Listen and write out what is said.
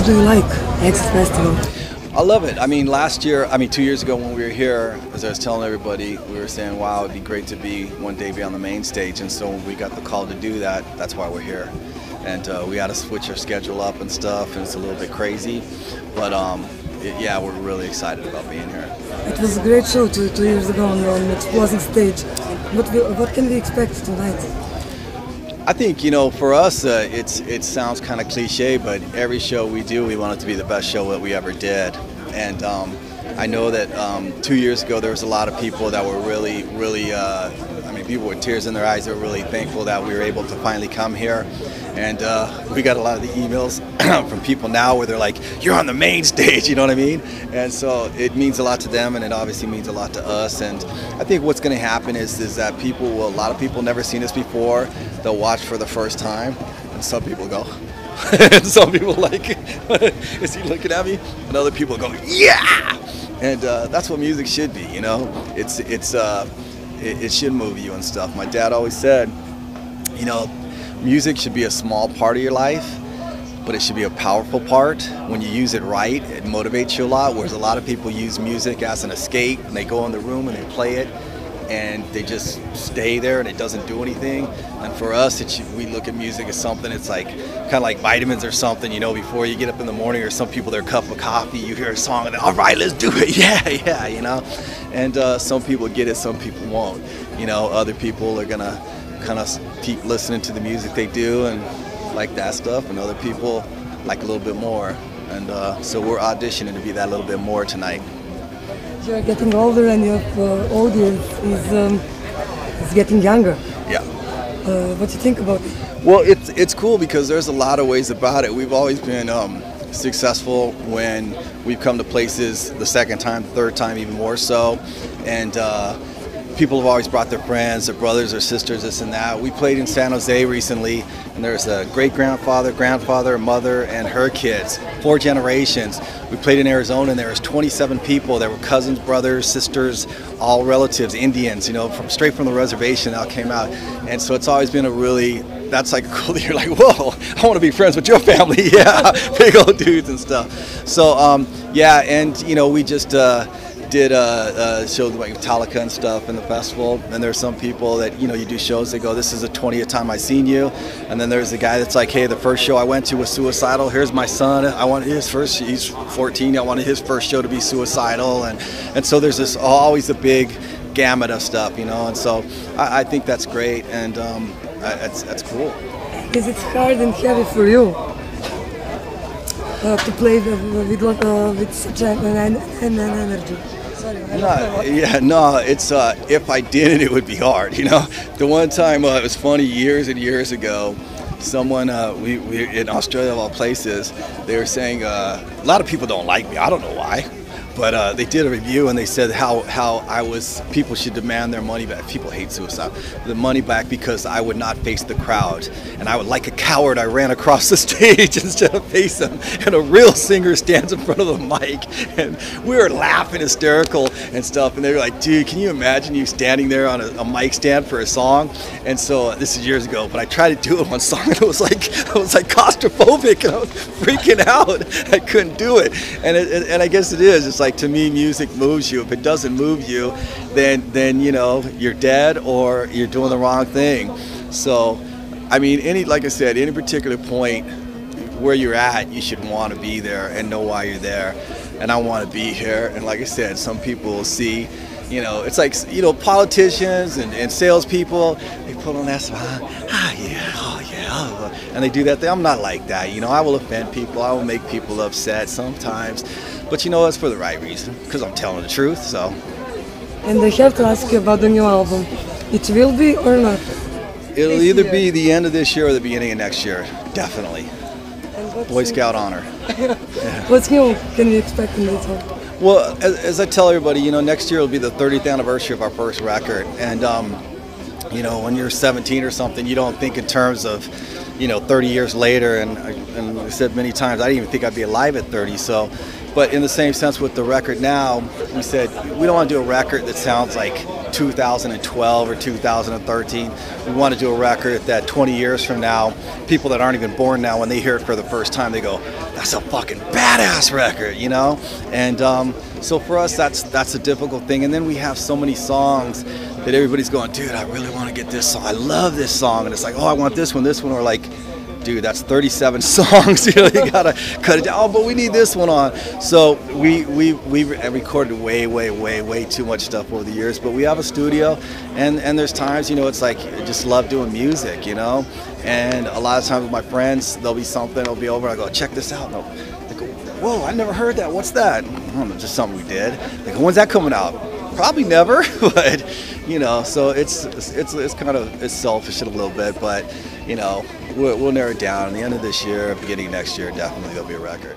do you like Access Festival? I love it. I mean, 2 years ago when we were here, as I was telling everybody, we were saying, wow, it'd be great to one day be on the main stage. And so when we got the call to do that, that's why we're here. And we had to switch our schedule up and stuff, and it's a little bit crazy. But yeah, we're really excited about being here. It was a great show 2 years ago on an explosive stage. What can we expect tonight? I think, you know, for us, it sounds kind of cliche, but every show we do, we want it to be the best show that we ever did. And I know that 2 years ago, there was a lot of people that were really, people with tears in their eyes. They were really thankful that we were able to finally come here. And we got a lot of the emails from people now where they're like, you're on the main stage, you know what I mean? And so it means a lot to them, and it obviously means a lot to us. And I think what's going to happen is that a lot of people never seen us before. They'll watch for the first time, and some people go, and some people like, is he looking at me? And other people go, yeah! And that's what music should be, you know? It should move you and stuff. My dad always said, you know, music should be a small part of your life, but it should be a powerful part. When you use it right, it motivates you a lot, whereas a lot of people use music as an escape, and they go in the room and they play it, and they just stay there and it doesn't do anything. And for us, we look at music as something, it's like kind of like vitamins or something, you know, before you get up in the morning, or some people, their cup of coffee, you hear a song and all right, let's do it, yeah, you know. And some people get it, some people won't. You know, other people are gonna kind of keep listening to the music they do and like that stuff, and other people like a little bit more. And so we're auditioning to be that little bit more tonight. You're getting older, and your audience is getting younger. Yeah. What do you think about it? Well, it's cool because there's a lot of ways about it. We've always been successful when we've come to places the second time, third time, even more so. And people have always brought their friends, their brothers, their sisters, this and that. We played in San Jose recently, and there's a great-grandfather, grandfather, mother, and her kids, 4 generations. We played in Arizona, and there was 27 people. There were cousins, brothers, sisters, all relatives, Indians, you know, straight from the reservation that came out. And so it's always been that's like cool. You're like, whoa, I want to be friends with your family. Yeah, big old dudes and stuff. So, yeah, and, you know, we just did shows like Metallica and stuff in the festival, and there's some people that, you know, you do shows, they go, this is the 20th time I've seen you. And then there's the guy that's like, hey, the first show I went to was Suicidal, here's my son, I wanted his first, he's 14, I wanted his first show to be Suicidal. And so there's always a big gamut of stuff, you know, and so I think that's great, and that's cool. Is it hard and heavy for you to play with such an energy? No, it's if I did it, it would be hard. You know, the one time it was funny years and years ago. Someone we in Australia of all places, they were saying a lot of people don't like me. I don't know why. But they did a review, and they said how people should demand their money back. People hate suicide. The money back because I would not face the crowd. And I would, like a coward, I ran across the stage instead of face them. And a real singer stands in front of the mic. And we were laughing hysterical and stuff. And they were like, dude, can you imagine you standing there on a mic stand for a song? And so this is years ago, but I tried to do it one song, and it was like claustrophobic, and I was freaking out. I couldn't do it. And I guess it is. It's like, to me, music moves you. If it doesn't move you, then you know, you're dead or you're doing the wrong thing. So, I mean, like I said, any particular point where you're at, you should want to be there and know why you're there. And I want to be here. And like I said, some people will see, you know, it's like, you know, politicians and salespeople, they put on that song, and they do that thing. I'm not like that, you know. I will offend people. I will make people upset sometimes. But you know, it's for the right reason, because I'm telling the truth, so. And I have to ask you about the new album. It will be or not? It'll either be the end of this year or the beginning of next year, definitely. Boy Scout honor. Yeah. What's new can we expect in this album? Well, as I tell everybody, you know, next year will be the 30th anniversary of our first record. And, you know, when you're 17 or something, you don't think in terms of, you know, 30 years later. And I said many times, I didn't even think I'd be alive at 30. So, but in the same sense with the record now, we said we don't want to do a record that sounds like 2012 or 2013. We want to do a record that 20 years from now, people that aren't even born now, when they hear it for the first time, they go, "That's a fucking badass record," you know? And so for us, that's a difficult thing. And then we have so many songs that everybody's going, "Dude, I really want to get this song. I love this song." And it's like, "Oh, I want this one." Or like, "Dude, that's 37 songs. You know, you gotta cut it down. Oh, but we need this one on." So we recorded way too much stuff over the years. But we have a studio, and there's times, you know, it's like I just love doing music, you know. And a lot of times with my friends, there'll be something, it'll be over. I go, "Check this out." And they go, "Whoa, I never heard that. What's that?" I don't know, just something we did. They go, "When's that coming out?" Probably never, but you know, so it's kind of, it's selfish a little bit, but you know, we'll narrow it down. At the end of this year, beginning of next year, definitely there'll be a record.